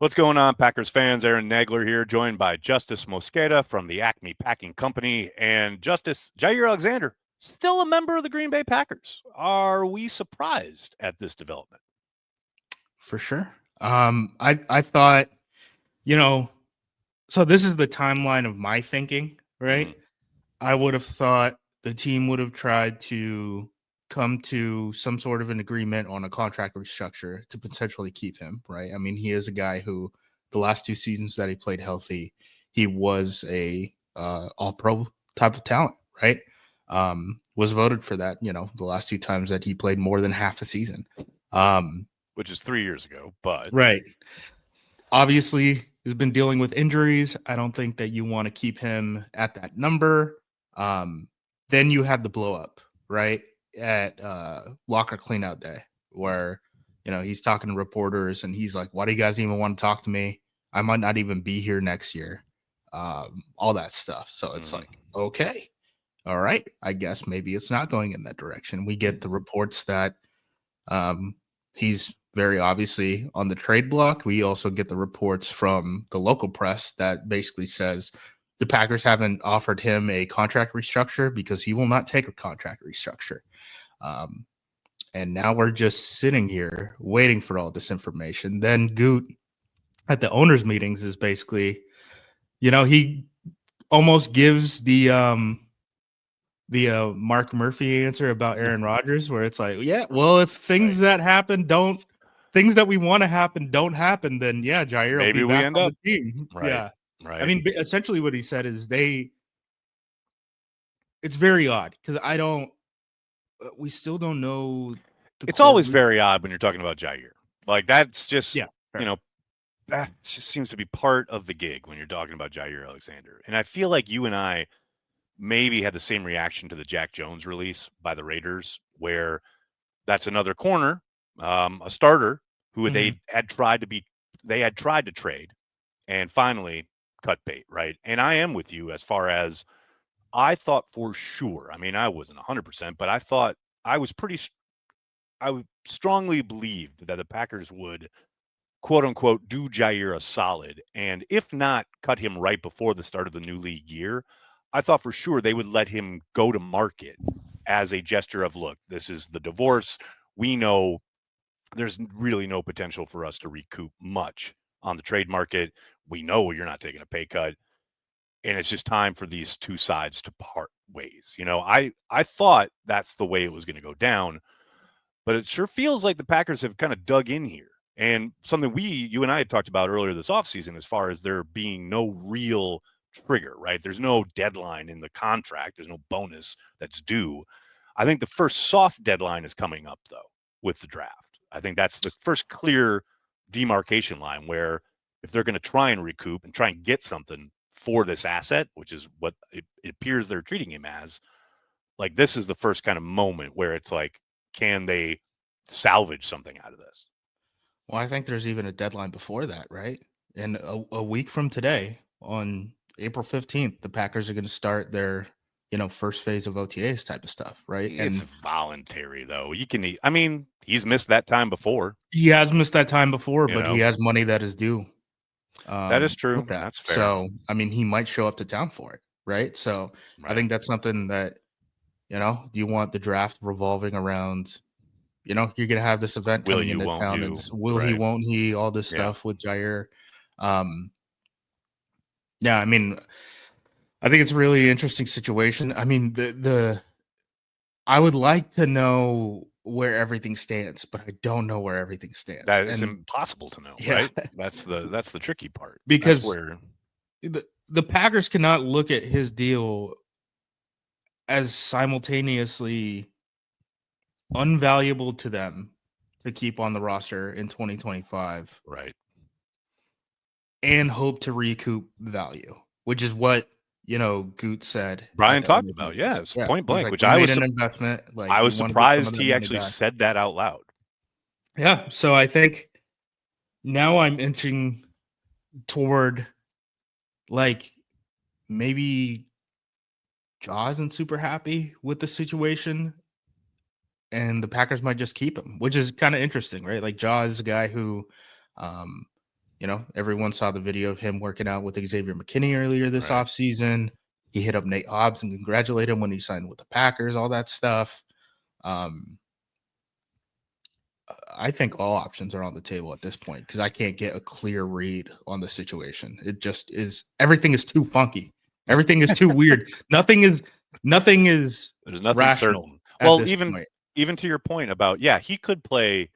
What's going on, Packers fans? Aaron Nagler here, joined by Justis Mosqueda from the ACME Packing Company. And Justis, Jaire Alexander, still a member of the Green Bay Packers. Are we surprised at this development? For sure. I thought, so this is the timeline of my thinking, right? I would have thought the team would have tried to come to some sort of an agreement on a contract restructure to potentially keep him, right? I mean, he is a guy who the last 2 seasons that he played healthy, he was a all-pro type of talent, right? Was voted for that, the last 2 times that he played more than half a season. Which is 3 years ago, but right. Obviously, he's been dealing with injuries. I don't think that you want to keep him at that number. Then you had the blow up, right, at locker cleanout day, where he's talking to reporters and he's like, "Why do you guys even want to talk to me? I might not even be here next year." All that stuff. So it's like, okay, all right, I guess maybe it's not going in that direction. We get the reports that he's very obviously on the trade block. We also get the reports from the local press that basically says the Packers haven't offered him a contract restructure because he will not take a contract restructure. And now we're just sitting here waiting for all this information. Then Goot at the owners' meetings is basically, he almost gives the Mark Murphy answer about Aaron Rodgers, where it's like, yeah, well, if things that happen things that we want to happen don't happen, then yeah, Jaire will be back on the team. Right. Yeah. Right. I mean, essentially what he said is it's very odd because we still don't know. It's always very odd when you're talking about Jaire. Like that's just, that just seems to be part of the gig when you're talking about Jaire Alexander. And I feel like you and I maybe had the same reaction to the Jack Jones release by the Raiders, where that's another corner, a starter who they had tried to trade and finally cut bait, right? And I am with you as far as I thought for sure. I mean, I wasn't 100%, but I thought I strongly believed that the Packers would, quote unquote, do Jaire a solid, and if not, cut him right before the start of the new league year. I thought for sure they would let him go to market as a gesture of, look, this is the divorce. We know there's really no potential for us to recoup much on the trade market. We know you're not taking a pay cut. And it's just time for these two sides to part ways. I thought that's the way it was going to go down, but it sure feels like the Packers have kind of dug in here. And something you and I had talked about earlier this offseason, as far as there being no real trigger, right? There's no deadline in the contract. There's no bonus that's due. I think the first soft deadline is coming up, though, with the draft. I think that's the first clear demarcation line where if they're going to try and recoup and try and get something for this asset, which is what it appears they're treating him as, like this is the first kind of moment where it's like, can they salvage something out of this? Well, I think there's even a deadline before that, right? And a week from today, on April 15th, the Packers are going to start their, first phase of OTAs type of stuff, right? It's voluntary, though. I mean, he's missed that time before. He has missed that time before, but he has money that is due. That is true. That's fair. So, I mean, he might show up to town for it, right? So, I think that's something that, do you want the draft revolving around, you're going to have this event coming into town, and he, won't he, all this stuff with Jaire. Yeah, I mean, I think it's a really interesting situation. I mean, I would like to know where everything stands, but I don't know where everything stands. That is impossible to know, right? That's the tricky part. Because the Packers cannot look at his deal as simultaneously unvaluable to them to keep on the roster in 2025. Right. And hope to recoup value, which is what Goot said. Brian talked about, it's point blank, like, which I was an investment. Like, I was surprised he actually said that out loud. Yeah, so I think now I'm inching toward, like, maybe Jaw isn't super happy with the situation, and the Packers might just keep him, which is kind of interesting, right? Like, Jaw is a guy who, everyone saw the video of him working out with Xavier McKinney earlier this Right. offseason. He hit up Nate Hobbs and congratulated him when he signed with the Packers, all that stuff. I think all options are on the table at this point because I can't get a clear read on the situation. It just is, everything is too funky. Everything is too weird. Nothing is There's nothing rational certain. at Well, this point. even to your point about, he could play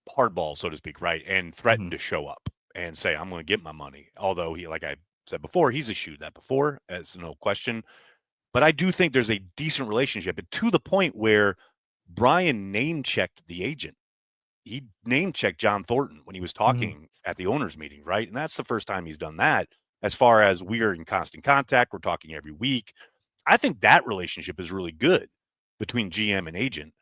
hardball, so to speak, right, and threaten to show up and say, I'm going to get my money. Although he, like I said before, he's eschewed that before, as no question. But I do think there's a decent relationship, and to the point where Brian name-checked the agent. He name-checked John Thornton when he was talking at the owners' meeting, right? And that's the first time he's done that. As far as we are in constant contact, we're talking every week. I think that relationship is really good between GM and agent.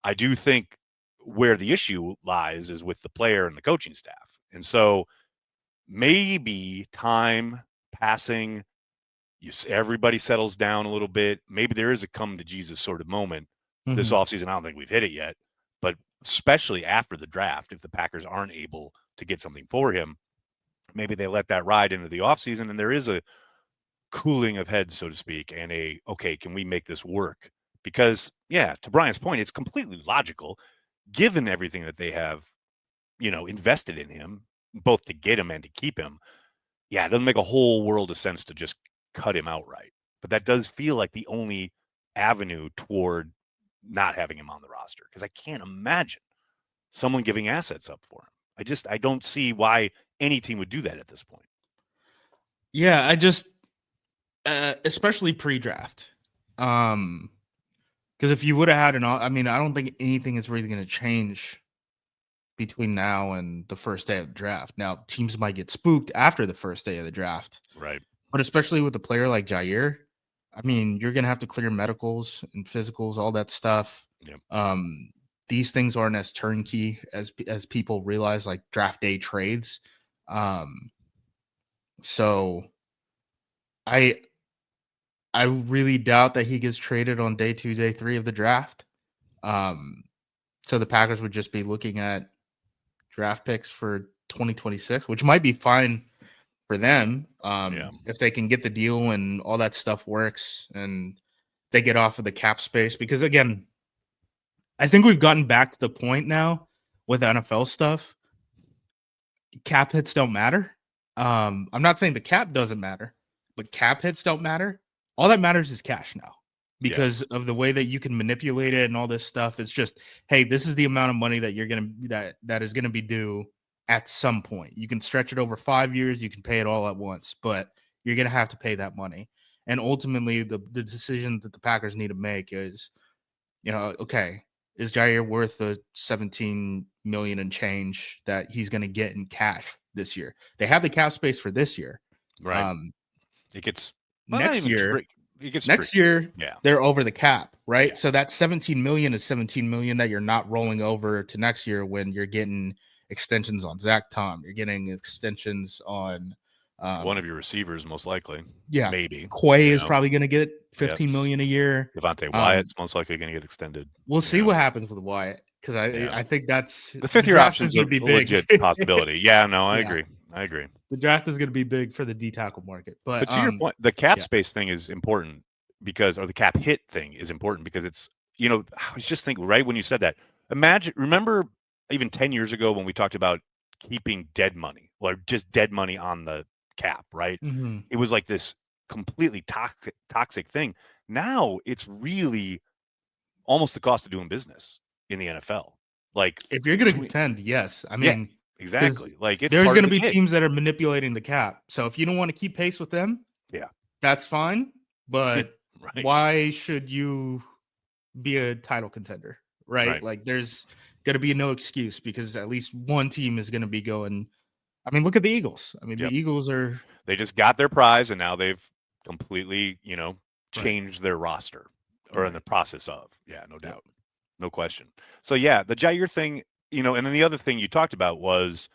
I do think where the issue lies is with the player and the coaching staff. And so maybe time passing, everybody settles down a little bit. Maybe there is a come to Jesus sort of moment this offseason. I don't think we've hit it yet, but especially after the draft, if the Packers aren't able to get something for him, maybe they let that ride into the offseason and there is a cooling of heads, so to speak, and okay, can we make this work? Because, to Brian's point, it's completely logical given everything that they have, invested in him, both to get him and to keep him. Yeah, it doesn't make a whole world of sense to just cut him outright. But that does feel like the only avenue toward not having him on the roster because I can't imagine someone giving assets up for him. I don't see why any team would do that at this point. Yeah, I just especially pre-draft. Because if you would have had I don't think anything is really going to change between now and the first day of the draft. Now, teams might get spooked after the first day of the draft. Right. But especially with a player like Jaire, you're going to have to clear medicals and physicals, all that stuff. Yep. These things aren't as turnkey as people realize, like draft day trades. So I really doubt that he gets traded on day 2, day 3 of the draft. So the Packers would just be looking at draft picks for 2026, which might be fine for them if they can get the deal and all that stuff works and they get off of the cap space. Because again, I think we've gotten back to the point now with NFL stuff. Cap hits don't matter. I'm not saying the cap doesn't matter, but cap hits don't matter. All that matters is cash now because of the way that you can manipulate it and all this stuff. It's just, hey, this is the amount of money that you're going to that is going to be due at some point. You can stretch it over 5 years, you can pay it all at once, but you're going to have to pay that money. And ultimately the decision that the Packers need to make is, okay, is Jaire worth the 17 million and change that he's going to get in cash this year? They have the cap space for this year. Right. It gets next year. Next year, they're over the cap, right? Yeah. So that 17 million is 17 million that you're not rolling over to next year when you're getting extensions on Zach Tom. You're getting extensions on one of your receivers, most likely. Yeah, maybe Quay is probably going to get 15 million a year. Devontae Wyatt's most likely going to get extended. We'll see what happens with Wyatt because I think that's the fifth year option is going to be big. Legit possibility. I agree. The draft is going to be big for the D tackle market, but to your point, the cap space thing is important or the cap hit thing is important because it's I was just thinking right when you said that. Remember even 10 years ago when we talked about keeping dead money or just dead money on the cap, right? Mm-hmm. It was like this completely toxic thing. Now it's really almost the cost of doing business in the NFL. Like if you're going to contend, yes. Exactly. Like there's going to be teams that are manipulating the cap. So if you don't want to keep pace with them, that's fine. But why should you be a title contender? Right? Like there's going to be no excuse because at least one team is going to be going. Look at the Eagles. The Eagles they just got their prize and now they've completely, changed their roster or in the process of. Yeah, no doubt. No question. So the Jaire thing, and then the other thing you talked about was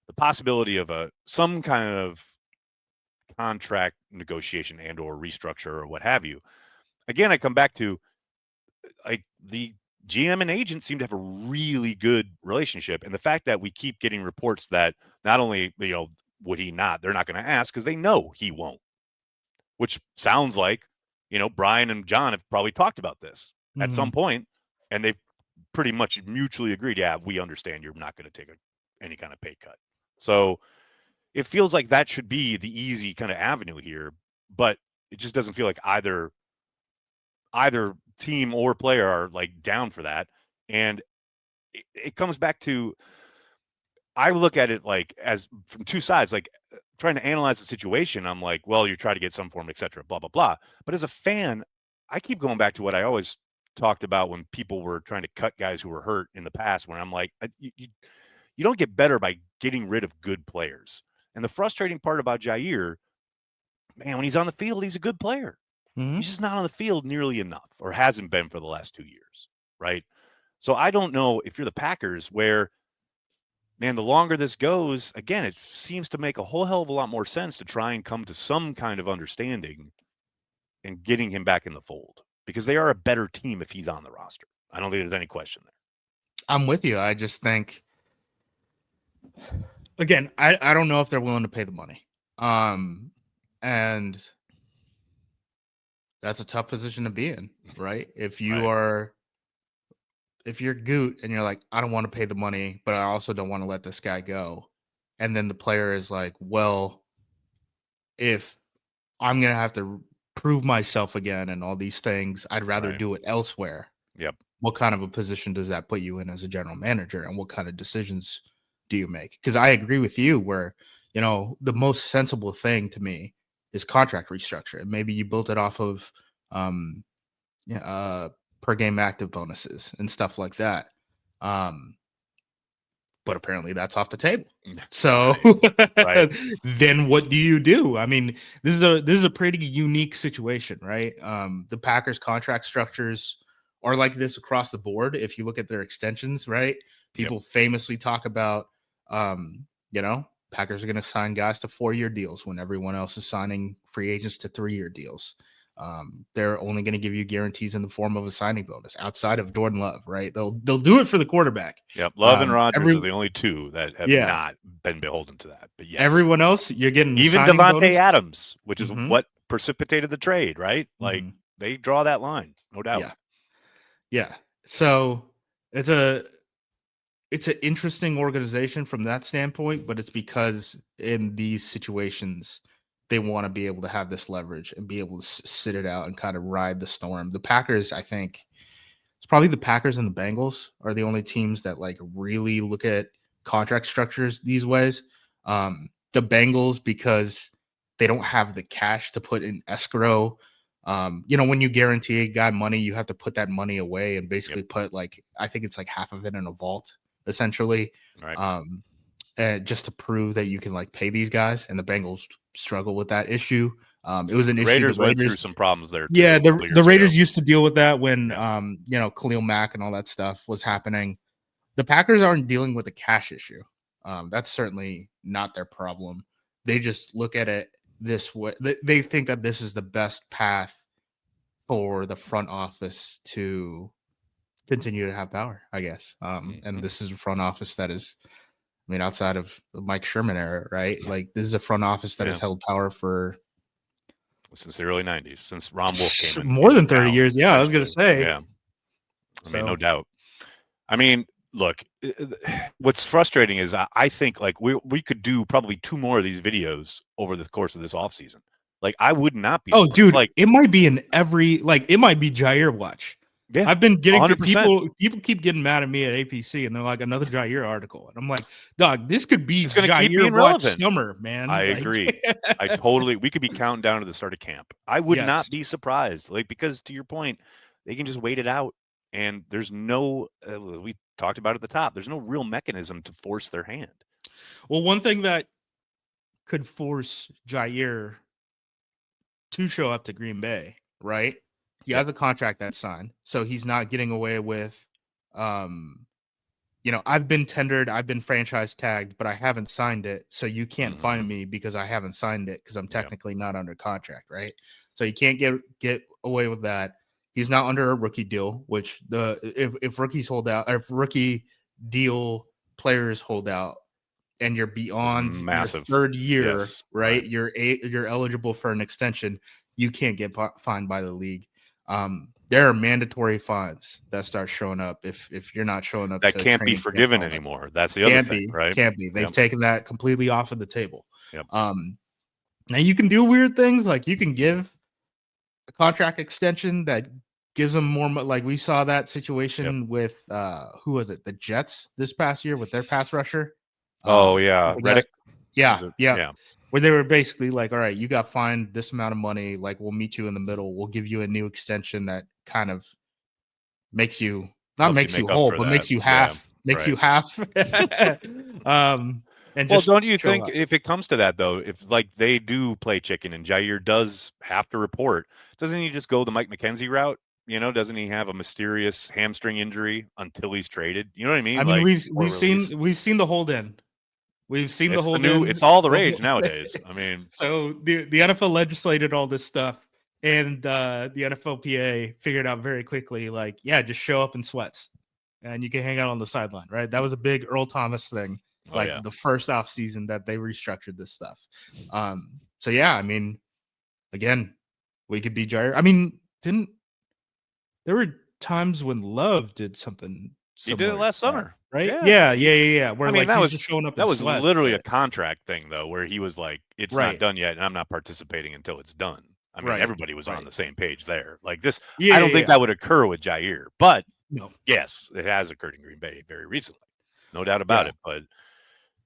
the possibility of some kind of contract negotiation and or restructure or what have you. Again, I come back to the GM and agent seem to have a really good relationship. And the fact that we keep getting reports that not only, would he not, they're not going to ask because they know he won't, which sounds like, Brian and John have probably talked about this at some point, and they've pretty much mutually agreed, yeah, we understand you're not going to take any kind of pay cut. So it feels like that should be the easy kind of avenue here, but it just doesn't feel like either team or player are like down for that. And it comes back to, I look at it like as from two sides, like trying to analyze the situation. I'm like, well, you try to get some form, et cetera, blah, blah, blah. But as a fan, I keep going back to what I always talked about when people were trying to cut guys who were hurt in the past, when I'm like, you don't get better by getting rid of good players. And the frustrating part about Jaire, man, when he's on the field, he's a good player. He's just not on the field nearly enough, or hasn't been for the last 2 years, right? So I don't know if you're the Packers, where, man, the longer this goes, again, it seems to make a whole hell of a lot more sense to try and come to some kind of understanding and getting him back in the fold, because they are a better team if he's on the roster. I don't think there's any question there. I'm with you. I just think, again, I don't know if they're willing to pay the money. And that's a tough position to be in, right? If you're Goot and you're like, I don't want to pay the money, but I also don't want to let this guy go. And then the player is like, well, if I'm going to have to prove myself again and all these things, I'd rather do it elsewhere. Yep. What kind of a position does that put you in as a general manager, and what kind of decisions do you make? Because I agree with you where, the most sensible thing to me is contract restructure. And maybe you built it off of per game active bonuses and stuff like that. But apparently that's off the table. So then what do you do? I mean, this is a pretty unique situation, right? The Packers contract structures are like this across the board. If you look at their extensions, right? People famously talk about, Packers are going to sign guys to 4-year deals when everyone else is signing free agents to 3-year deals. They're only going to give you guarantees in the form of a signing bonus outside of Jordan Love, right? They'll do it for the quarterback. Yep. Love and Rodgers are the only two that have not been beholden to that. But yes, everyone else, you're getting even Devontae Adams, which is what precipitated the trade, right? Like they draw that line, no doubt. Yeah. So it's an interesting organization from that standpoint, but it's because in these situations, they want to be able to have this leverage and be able to sit it out and kind of ride the storm. The Packers, I think, it's probably the Packers and the Bengals are the only teams that like really look at contract structures these ways. The Bengals, because they don't have the cash to put in escrow. When you guarantee a guy money, you have to put that money away and basically put I think it's like half of it in a vault, essentially. Right. Just to prove that you can pay these guys, and the Bengals struggle with that issue. It was an issue. Raiders went through some problems there. Yeah, the Raiders used to deal with that when Khalil Mack and all that stuff was happening. The Packers aren't dealing with a cash issue. That's certainly not their problem. They just look at it this way. They think that this is the best path for the front office to continue to have power, I guess. And this is a front office that is, outside of the Mike Sherman era, right? Like this is a front office that has held power since the early 90s, since Ron Wolf came in. More than 30 years. Yeah, I was going to say. Yeah. No doubt. Look, what's frustrating is I think we could do probably 2 more of these videos over the course of this offseason. I would not be. Oh, dude, it might be in every, it might be Jaire watch. Yeah, I've been getting 100%. people keep getting mad at me at APC, and they're like, another Jaire article, and I'm like, dog, this could be Jaire watch summer, man. I agree. We could be counting down to the start of camp. I would not be surprised, because to your point, they can just wait it out, and there's no. We talked about at the top. There's no real mechanism to force their hand. Well, one thing that could force Jaire to show up to Green Bay, right? He has a contract that's signed, so he's not getting away with, I've been tendered, I've been franchise tagged, but I haven't signed it, so you can't find me because I haven't signed it because I'm technically not under contract, right? So you can't get away with that. He's not under a rookie deal, which if rookies hold out, or if rookie deal players hold out, and you're beyond your massive. third year, Yes, right? right. You're eligible for an extension. You can't get fined by the league. There are mandatory fines that start showing up if you're not showing up That to can't be training camp and forgiven all that. anymore. That's the other thing, right? Can't be. They've Yep. taken that completely off of the table. Yep. Now you can do weird things, like you can give a contract extension that gives them more. Like we saw that situation with who was it? The Jets this past year with their pass rusher. Oh yeah, Reddick. Yeah. Where they were basically like, all right, you got fined this amount of money. Like we'll meet you in the middle. We'll give you a new extension that kind of makes you not Helps makes you you make up whole, for but that. makes you Yeah, half. Makes right. you half. And Well, just don't you show think up. if it comes to that though, if like they do play chicken and Jaire does have to report, doesn't he just go the Mike McKenzie route? You know, doesn't he have a mysterious hamstring injury until he's traded? You know what I mean? I mean, Like or we've released. seen the hold in. We've seen the It's the hold new. in. It's all the rage nowadays. I mean, So the NFL legislated all this stuff, and the NFLPA figured out very quickly, like, yeah, just show up in sweats, and you can hang out on the sideline, right? That was a big Earl Thomas thing, oh like yeah, the first off season that they restructured this stuff. So yeah, I mean, again, we could be Jaire. I mean, didn't there were times when Love did something he did it similar to last that, summer. right? Yeah. Yeah. Where I mean, like he's just showing up in that was sweats. literally a But, contract thing though, where he was like, "It's not right, done yet, and I'm not participating until it's done." I mean, right, everybody was on right. the same page there. Like this, I don't think Yeah. that would occur with Jaire, but No. yes, it has occurred in Green Bay very recently, no doubt about Yeah. it. But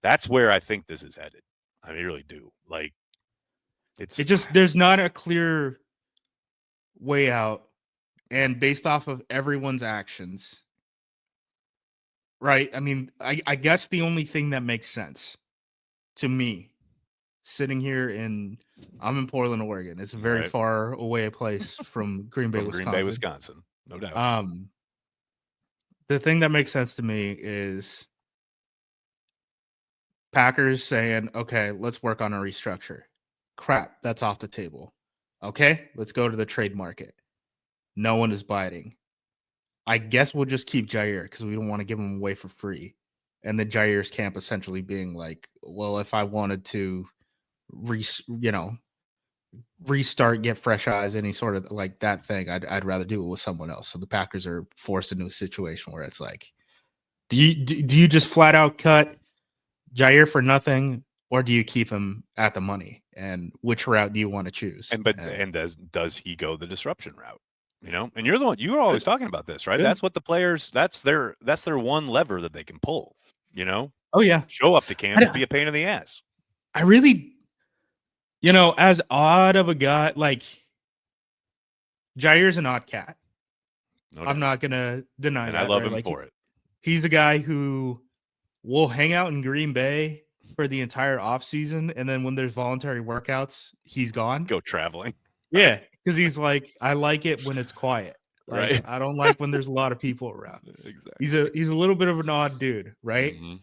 that's where I think this is headed. I really do. Like it's It just there's not a clear way out, and based off of everyone's actions, right? I mean, I guess the only thing that makes sense to me, sitting here I'm in Portland, Oregon. It's a very right far away place from Green Bay, from Green Bay, Wisconsin. Wisconsin, no doubt. The thing that makes sense to me is Packers saying, okay, let's work on a restructure. Crap, that's off the table. Okay, let's go to the trade market. No one is biting. I guess we'll just keep Jaire because we don't want to give him away for free. And then Jaire's camp essentially being like, well, if I wanted to restart, get fresh eyes, any sort of like that thing, I'd rather do it with someone else. So the Packers are forced into a situation where it's like, do you just flat out cut Jaire for nothing, or do you keep him at the money? And which route do you want to choose? And does he go the disruption route? You know, and you're the one you were always talking about this, right? Good. That's what the players that's their one lever that they can pull, you know? Oh yeah. Show up to camp and be a pain in the ass. I really, as odd of a guy, like Jaire's an odd cat. No I'm doubt. not gonna deny And that. I love right? him Like for it. he's the guy who will hang out in Green Bay for the entire offseason, and then when there's voluntary workouts, he's gone. Go traveling. Yeah, because he's like, I like it when it's quiet. Like Right. I don't like when there's a lot of people around. Exactly. He's a little bit of an odd dude, right? Mm-hmm.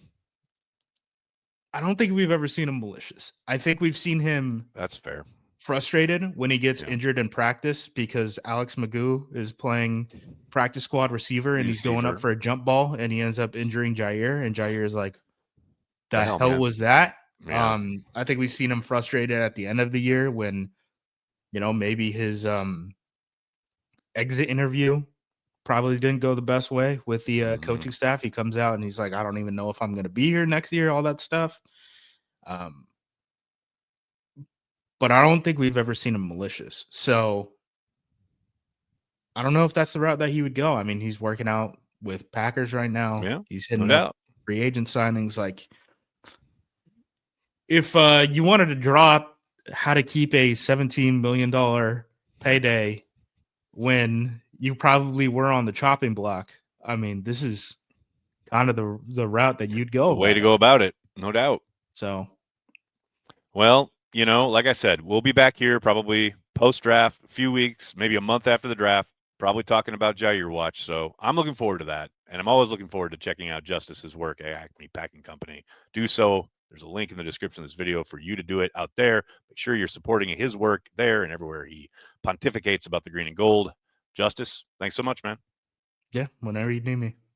I don't think we've ever seen him malicious. I think we've seen him That's fair. frustrated when he gets injured in practice because Alex Magoo is playing practice squad receiver and he's going up for a jump ball and he ends up injuring Jaire, and Jaire is like, the hell was that? Yeah. I think we've seen him frustrated at the end of the year when, maybe his exit interview probably didn't go the best way with the coaching staff. He comes out and he's like, I don't even know if I'm going to be here next year, all that stuff. But I don't think we've ever seen him malicious. So I don't know if that's the route that he would go. I mean, he's working out with Packers right now. Yeah, He's hitting up free agent signings. Like, if you wanted to drop how to keep a $17 million payday when you probably were on the chopping block, I mean, this is kind of the route that you'd go. The way to go about it, no doubt. So, well, like I said, we'll be back here probably post-draft, a few weeks, maybe a month after the draft, probably talking about Jaire Watch. So I'm looking forward to that. And I'm always looking forward to checking out Justis's work at ACME Packing Company. Do so. There's a link in the description of this video for you to do it out there. Make sure you're supporting his work there and everywhere he pontificates about the green and gold. Justis, thanks so much, man. Yeah, whenever you need me.